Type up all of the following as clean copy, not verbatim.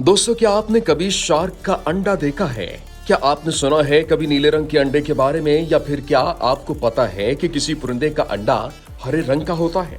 दोस्तों, क्या आपने कभी शार्क का अंडा देखा है? क्या आपने सुना है कभी नीले रंग के अंडे के बारे में, या फिर क्या आपको पता है कि किसी परिंदे का अंडा हरे रंग का होता है?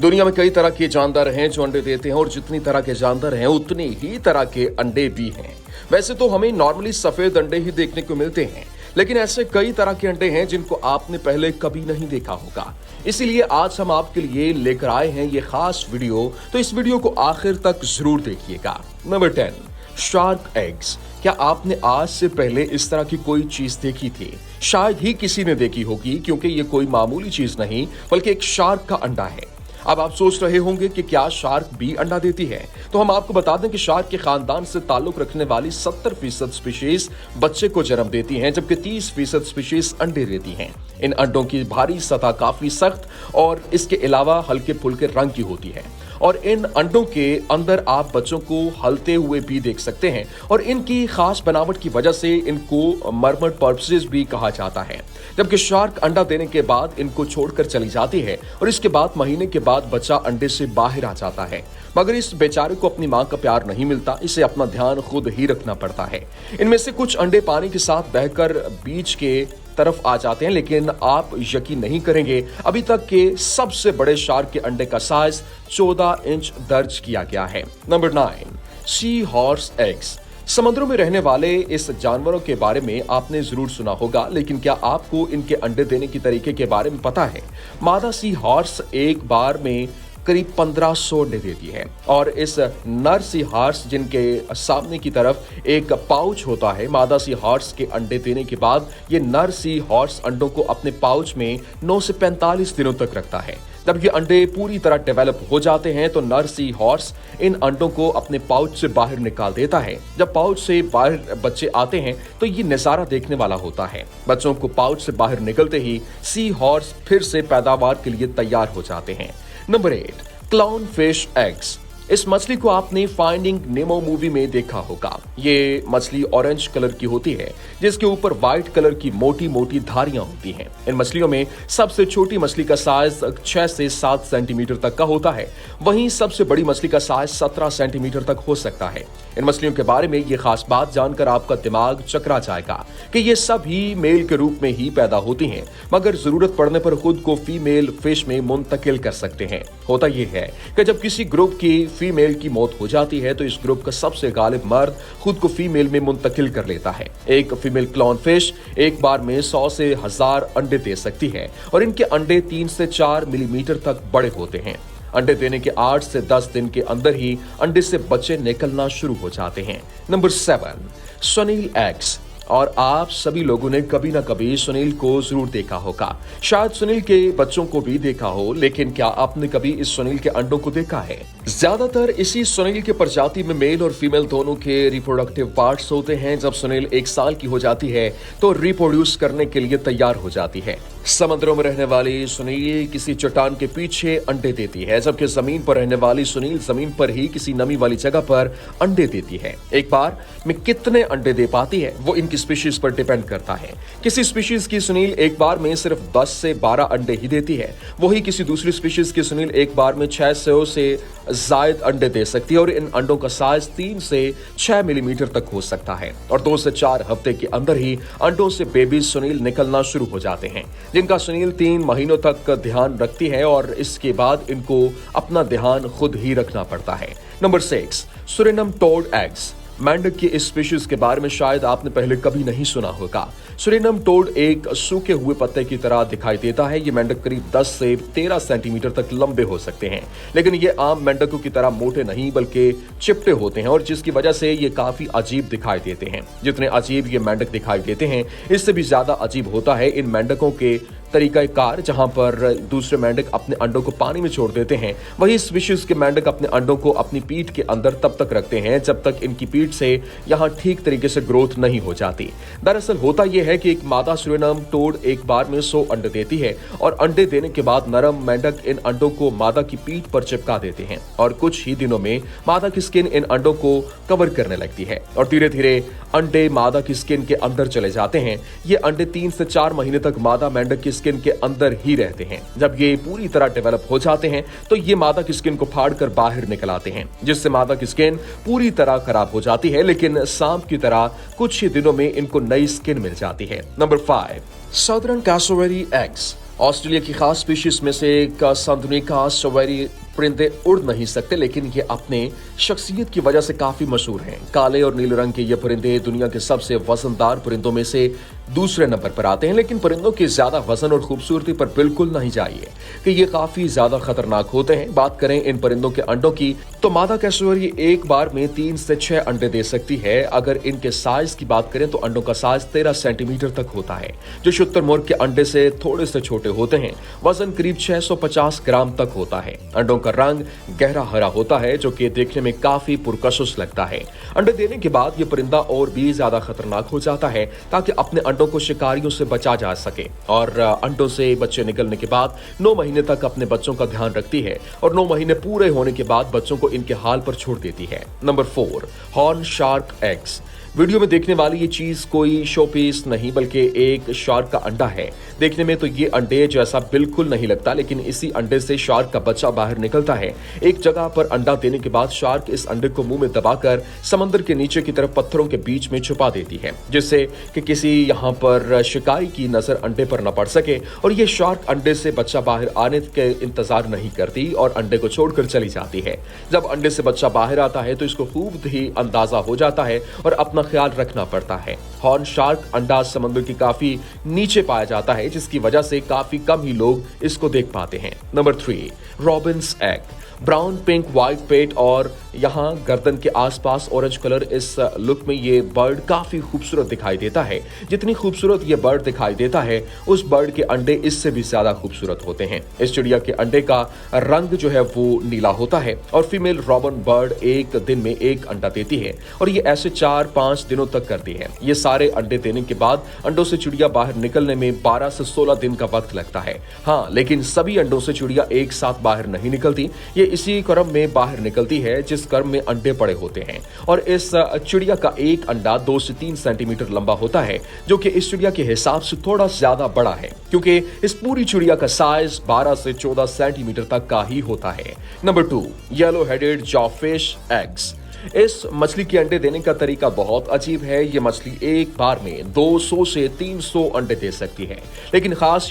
दुनिया में कई तरह के जानवर हैं जो अंडे देते हैं, और जितनी तरह के जानवर हैं उतनी ही तरह के अंडे भी हैं। वैसे तो हमें नॉर्मली सफेद अंडे ही देखने को मिलते हैं, लेकिन ऐसे कई तरह के अंडे हैं जिनको आपने पहले कभी नहीं देखा होगा। इसीलिए आज हम आपके लिए लेकर आए हैं ये खास वीडियो, तो इस वीडियो को आखिर तक जरूर देखिएगा। Number 10, shark eggs. क्या आपने आज से पहले इस तरह की कोई चीज देखी थी? शायद ही किसी ने देखी होगी, क्योंकि ये कोई मामूली चीज नहीं बल्कि एक शार्क का अंडा है। अब आप सोच रहे होंगे कि क्या शार्क भी अंडा देती है? तो हम आपको बता दें कि शार्क के खानदान से ताल्लुक रखने वाली 70% स्पीशीज बच्चे को जन्म देती हैं, जबकि 30% स्पीशीज अंडे देती हैं। इन अंडों की बाहरी सतह काफी सख्त और इसके अलावा हल्के फुल्के रंग की होती है, और इन अंडों के अंदर आप बच्चों को हलते हुए भी देख सकते हैं, और इनकी खास बनावट की वजह से इनको मरमर पर्पसेस भी कहा जाता है। जबकि शार्क अंडा देने के बाद इनको छोड़कर चली जाती है, और इसके बाद महीने के बाद बच्चा अंडे से बाहर आ जाता है। मगर इस बेचारे को अपनी मां का प्यार नहीं मिलता, इसे अपना ध्यान खुद ही रखना पड़ता है। इनमें से कुछ अंडे पानी के साथ बहकर बीच के तरफ आ जाते हैं, लेकिन आप यकीन नहीं करेंगे, अभी तक के सबसे बड़े शार्क के अंडे का साइज 14 इंच दर्ज किया गया है। Number 9, sea horse eggs. समुद्रों में रहने वाले इस जानवरों के बारे में आपने जरूर सुना होगा, लेकिन क्या आपको इनके अंडे देने की तरीके के बारे में पता है? मादा सी हॉर्स एक बार में करीब 1500 अंडे देती है, और इस नर सी हॉर्स जिनके सामने की तरफ एक पाउच होता है, मादा सी हॉर्स के अंडे देने के बाद ये नर सी हॉर्स अंडों को अपने पाउच में 9 से 45 दिनों तक रखता है। जब ये अंडे पूरी तरह डेवलप हो जाते हैं तो नर सी हॉर्स इन अंडों को अपने पाउच से बाहर निकाल देता है। जब पाउच से बाहर बच्चे आते हैं तो ये नजारा देखने वाला होता है। बच्चों को पाउच से बाहर निकलते ही सी हॉर्स फिर से पैदावार के लिए तैयार हो जाते हैं। Number 8, clown fish eggs. इस मछली को आपने फाइंडिंग नेमो मूवी में देखा होगा। ये मछली ऑरेंज कलर की होती है, जिसके ऊपर व्हाइट कलर की मोटी मोटी धारियां होती हैं। इन मछलियों में सबसे छोटी मछली का साइज 6 से 7 सेंटीमीटर तक का होता है, वहीं सबसे बड़ी मछली का साइज 17 सेंटीमीटर तक हो सकता है। इन मछलियों के बारे में ये खास बात जानकर आपका दिमाग चकरा जाएगा कि ये सभी मेल के रूप में ही पैदा होती हैं, मगर जरूरत पड़ने पर खुद को फीमेल फिश में मुंतकिल कर सकते हैं। होता यह है कि जब किसी ग्रुप की फीमेल की मौत हो जाती है तो इस ग्रुप का सबसे गालिब मर्द खुद को फीमेल में मुंतकिल कर लेता है। एक फीमेल क्लाउन फिश एक बार में 100 से 1000 अंडे दे सकती है, और इनके अंडे 3 से 4 मिलीमीटर तक बड़े होते हैं। अंडे देने के 8 से 10 दिन के अंदर ही अंडे से बच्चे निकलना शुरू हो जाते हैं। Number 7, Sunil eggs. और आप सभी लोगों ने कभी ना कभी सुनील को जरूर देखा होगा। शायद सुनील के बच्चों को भी देखा हो, लेकिन क्या आपने कभी इस सुनील के अंडों को देखा है? ज्यादातर इसी सुनील के प्रजाति में मेल और फीमेल दोनों के रिप्रोडक्टिव पार्ट्स होते हैं। जब सुनील 1 साल की हो जाती है तो रिप्रोड्यूस करने के लिए तैयार हो जाती है। समुद्रों में रहने वाली सुनील किसी चट्टान के पीछे अंडे देती है, जबकि जमीन पर रहने वाली सुनील जमीन पर ही किसी नमी वाली जगह पर अंडे देती है। एक बार में कितने अंडे दे पाती है वो इनकी स्पीशीज पर डिपेंड करता है। किसी स्पीशीज की सुनील एक बार में सिर्फ 10 से 12 अंडे ही देती है, वही किसी दूसरी स्पीशीज की सुनील एक बार में 600 से ज्यादा अंडे दे सकती है, और इन अंडों का साइज 3 से 6 मिलीमीटर तक हो सकता है, और 2 से 4 हफ्ते के अंदर ही अंडों से बेबी सुनील निकलना शुरू हो जाते हैं, जिनका सुनील 3 महीनों तक ध्यान रखती है, और इसके बाद इनको अपना ध्यान खुद ही रखना पड़ता है। Number 6, Suriname toad eggs. मेंढक की इस स्पीशीज के बारे में शायद आपने पहले कभी नहीं सुना होगा। सुरिनम टोड एक सूखे हुए पत्ते की तरह दिखाई देता है। ये मेंढक करीब 10 से 13 सेंटीमीटर तक लंबे हो सकते हैं, लेकिन ये आम मेंढकों की तरह मोटे नहीं बल्कि चिपटे होते हैं, और जिसकी वजह से ये काफी अजीब दिखाई देते हैं। जितने अजीब ये मेंढक दिखाई देते हैं, इससे भी ज्यादा अजीब होता है इन मेंढकों के तरीका कार, जहां पर दूसरे मेंढक अपने अंडों को पानी में छोड़ देते हैं, वही स्पीशीज के मेंढक अपने अंडों को अपनी पीठ के अंदर तब तक रखते हैं जब तक इनकी पीठ से यहां ठीक तरीके से ग्रोथ नहीं हो जाती। दरअसल होता यह है कि एक मादा सुरिनम टोड एक बार में 100 अंडे देती है, और अंडे देने के बाद नरम मेंढक इन अंडों को मादा की पीठ पर चिपका देते हैं, और कुछ ही दिनों में मादा की स्किन इन अंडों को कवर करने लगती है, और धीरे धीरे अंडे मादा की स्किन के अंदर चले जाते हैं। ये अंडे 3 से 4 महीने तक मादा मेंढक की स्किन के अंदर ही रहते हैं। जब ये पूरी तरह डेवलप हो जाते हैं तो ये मादा की स्किन को फाड़कर बाहर निकल आते हैं, जिससे मादा की स्किन पूरी तरह खराब हो जाती है, लेकिन सांप की तरह कुछ ही दिनों में इनको नई स्किन मिल जाती है। Number 5, southern cassowary eggs. Australia की खास स्पीशीज में से एक संदनी कैसोवेरी परिंदे उड़ नहीं सकते, लेकिन ये अपने शख्सियत की वजह से काफी मशहूर हैं। काले और नीले रंग के ये परिंदे दुनिया के सबसे वजनदार परिंदों में से दूसरे नंबर पर आते हैं, लेकिन परिंदों के ज्यादा वजन और खूबसूरती पर बिल्कुल नहीं चाहिए कि ये काफी ज्यादा खतरनाक होते हैं। बात करें इन परिंदों के अंडों की तो मादा कैसोवेरी एक बार में 3 से 6 अंडे दे सकती है। अगर इनके साइज की बात करें तो अंडों का साइज 13 सेंटीमीटर तक होता है, जो शुतुरमुर्ग के अंडे से थोड़े से छोटे होते हैं। वजन करीब 650 ग्राम तक होता है। अंडों का रंग गहरा हरा होता है, जो कि देखने में काफी पुरकशिश लगता है। अंडे देने के बाद ये परिंदा और भी ज्यादा खतरनाक हो जाता है, ताकि अपने अंडों को शिकारियों से बचा जा सके। और अंडों से बच्चे निकलने के बाद 9 महीने तक अपने बच्चों का ध्यान रखती है और 9 महीने पूरे होने के बाद बच्चों को इनके हाल पर छोड़ देती है। Number 4, horn shark eggs. Video में देखने वाली ये चीज कोई शो पीस नहीं, बल्कि एक शार्क का अंडा है। देखने में तो ये अंडे जैसा बिल्कुल नहीं लगता, लेकिन इसी अंडे से शार्क का बच्चा बाहर निकलता है। एक जगह पर अंडा देने के बाद शार्क इस अंडे को मुंह में दबाकर समंदर के नीचे की तरफ पत्थरों के बीच में छुपा देती है, जिससे कि किसी यहाँ पर शिकारी की नजर अंडे पर न पड़ सके। और ये शार्क अंडे से बच्चा बाहर आने के इंतजार नहीं करती और अंडे को छोड़कर चली जाती है। जब अंडे से बच्चा बाहर आता है तो इसको खूब ही अंदाजा हो जाता है और अपना ख्याल रखना पड़ता है। हॉर्न शार्क अंडा समुद्र की काफी नीचे पाया जाता है, जिसकी वजह से काफी कम ही लोग इसको देख पाते हैं। Number 3, robin's egg. Brown, pink, white पेट और यहाँ गर्दन के आसपास ऑरेंज कलर, इस लुक में ये बर्ड काफी खूबसूरत दिखाई देता है। जितनी खूबसूरत ये बर्ड दिखाई देता है, उस बर्ड के अंडे इससे भी ज्यादा खूबसूरत होते हैं। इस चिड़िया के अंडे का रंग जो है वो नीला होता है और फीमेल रॉबिन बर्ड एक दिन में 1 अंडा देती है और ये ऐसे 4-5 दिनों तक करती है। ये सारे अंडे देने के बाद अंडों से चिड़िया बाहर निकलने में 12 से 16 दिन का वक्त लगता है। हाँ, लेकिन सभी अंडों से चिड़िया एक साथ बाहर नहीं निकलती। ये इसी क्रम में बाहर निकलती है जिस क्रम में अंडे पड़े होते हैं। और इस चिड़िया का एक अंडा 2 से 3 सेंटीमीटर लंबा होता है, जो कि इस चिड़िया के हिसाब से थोड़ा ज्यादा बड़ा है, क्योंकि इस पूरी चिड़िया का साइज 12 से 14 सेंटीमीटर तक का ही होता है। Number 2, yellow headed jawfish eggs. इस मछली के अंडे देने का तरीका बहुत अजीब है। ये मछली एक बार में 200 से 300 अंडे दे सकती है, लेकिन खास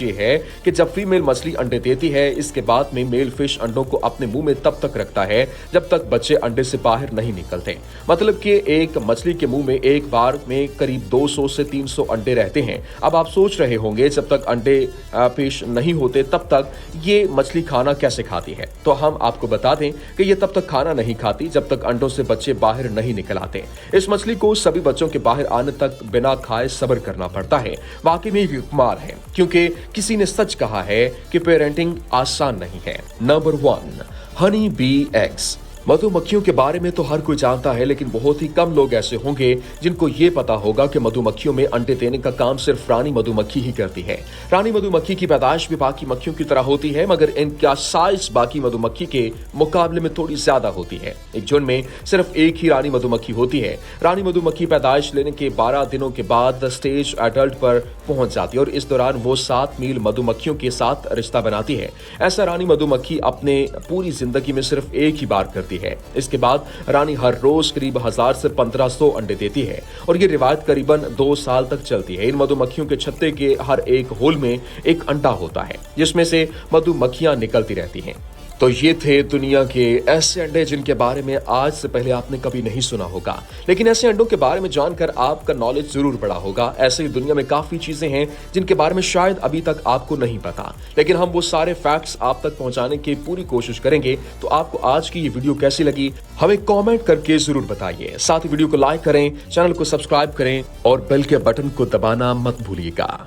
ये है कि जब फीमेल मछली अंडे देती है, इसके बाद में मेल फिश अंडों को अपने मुंह में तब तक रखता है जब तक बच्चे अंडे से बाहर नहीं निकलते। मतलब कि एक मछली के मुंह में एक बार में करीब 200 से 300 अंडे रहते हैं। अब आप सोच रहे होंगे, जब तक अंडे फिश नहीं होते तब तक ये मछली खाना कैसे खाती है? तो हम आपको बता दें कि ये तब तक खाना नहीं खाती जब तक अंडों से बच्चे बाहर नहीं निकल आते। इस मछली को सभी बच्चों के बाहर आने तक बिना खाए सब्र करना पड़ता है। वाकई में ये कमाल है, क्योंकि किसी ने सच कहा है कि पेरेंटिंग आसान नहीं है। Number 1, honey bee eggs. मधुमक्खियों के बारे में तो हर कोई जानता है, लेकिन बहुत ही कम लोग ऐसे होंगे जिनको ये पता होगा कि मधुमक्खियों में अंडे देने का काम सिर्फ रानी मधुमक्खी ही करती है। रानी मधुमक्खी की पैदाइश भी बाकी मक्खियों की तरह होती है, मगर इनका साइज बाकी मधुमक्खी के मुकाबले में थोड़ी ज्यादा होती है। एक झुंड में सिर्फ एक ही रानी मधुमक्खी होती है। रानी मधुमक्खी पैदाइश लेने के 12 दिनों के बाद स्टेज एडल्ट पर पहुंच जाती है और इस दौरान वो 7 मील मधुमक्खियों के साथ रिश्ता बनाती है। ऐसा रानी मधुमक्खी अपने पूरी जिंदगी में सिर्फ एक ही बार करती है। इसके बाद रानी हर रोज करीब 1000 से 1500 अंडे देती है और ये रिवायत करीबन 2 साल तक चलती है। इन मधुमक्खियों के छत्ते के हर एक होल में एक अंडा होता है, जिसमें से मधुमक्खियां निकलती रहती हैं। तो ये थे दुनिया के ऐसे अंडे जिनके बारे में आज से पहले आपने कभी नहीं सुना होगा, लेकिन ऐसे अंडों के बारे में जानकर आपका नॉलेज जरूर बढ़ा होगा। ऐसे ही दुनिया में काफी चीजें हैं जिनके बारे में शायद अभी तक आपको नहीं पता, लेकिन हम वो सारे फैक्ट्स आप तक पहुंचाने की पूरी कोशिश करेंगे। तो आपको आज की ये वीडियो कैसी लगी हमें कमेंट करके जरूर बताइए। साथ ही वीडियो को लाइक करें, चैनल को सब्सक्राइब करें और बेल के बटन को दबाना मत भूलिएगा।